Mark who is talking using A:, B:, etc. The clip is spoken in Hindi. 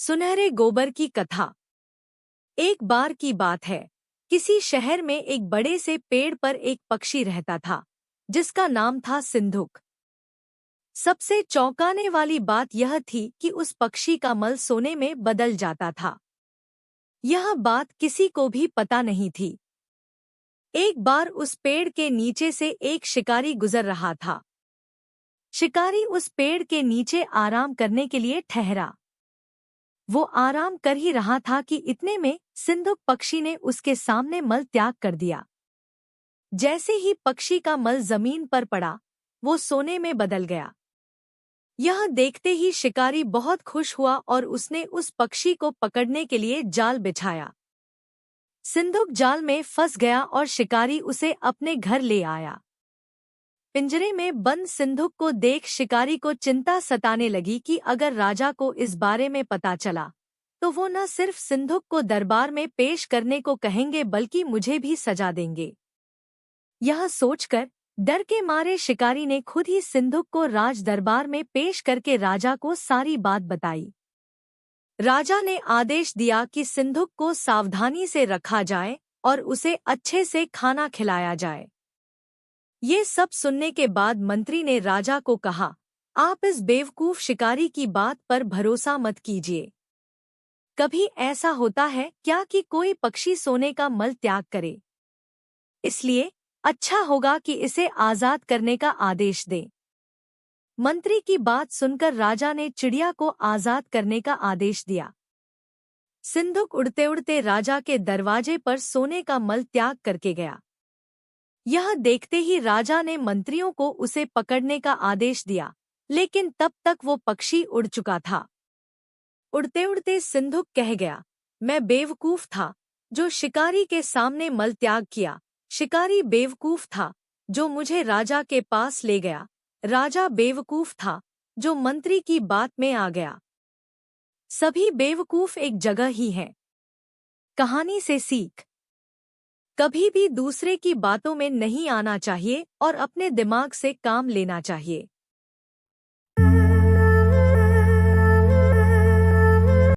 A: सुनहरे गोबर की कथा। एक बार की बात है, किसी शहर में एक बड़े से पेड़ पर एक पक्षी रहता था जिसका नाम था सिंधुक। सबसे चौंकाने वाली बात यह थी कि उस पक्षी का मल सोने में बदल जाता था। यह बात किसी को भी पता नहीं थी। एक बार उस पेड़ के नीचे से एक शिकारी गुजर रहा था। शिकारी उस पेड़ के नीचे आराम करने के लिए ठहरा। वो आराम कर ही रहा था कि इतने में सिंधुक पक्षी ने उसके सामने मल त्याग कर दिया। जैसे ही पक्षी का मल जमीन पर पड़ा, वो सोने में बदल गया। यह देखते ही शिकारी बहुत खुश हुआ और उसने उस पक्षी को पकड़ने के लिए जाल बिछाया। सिंधुक जाल में फंस गया और शिकारी उसे अपने घर ले आया। पिंजरे में बंद सिंधुक को देख शिकारी को चिंता सताने लगी कि अगर राजा को इस बारे में पता चला तो वो न सिर्फ सिंधुक को दरबार में पेश करने को कहेंगे बल्कि मुझे भी सजा देंगे। यह सोचकर डर के मारे शिकारी ने खुद ही सिंधुक को राज दरबार में पेश करके राजा को सारी बात बताई। राजा ने आदेश दिया कि सिंधुक को सावधानी से रखा जाए और उसे अच्छे से खाना खिलाया जाए। ये सब सुनने के बाद मंत्री ने राजा को कहा, आप इस बेवकूफ शिकारी की बात पर भरोसा मत कीजिए। कभी ऐसा होता है क्या कि कोई पक्षी सोने का मल त्याग करे? इसलिए अच्छा होगा कि इसे आजाद करने का आदेश दें। मंत्री की बात सुनकर राजा ने चिड़िया को आजाद करने का आदेश दिया। सिंधुक उड़ते उड़ते राजा के दरवाजे पर सोने का मल त्याग करके गया। यह देखते ही राजा ने मंत्रियों को उसे पकड़ने का आदेश दिया, लेकिन तब तक वो पक्षी उड़ चुका था। उड़ते उड़ते सिंधुक कह गया, मैं बेवकूफ था जो शिकारी के सामने मल त्याग किया। शिकारी बेवकूफ था जो मुझे राजा के पास ले गया। राजा बेवकूफ था जो मंत्री की बात में आ गया। सभी बेवकूफ एक जगह ही हैं। कहानी से सीख, कभी भी दूसरे की बातों में नहीं आना चाहिए और अपने दिमाग से काम लेना चाहिए।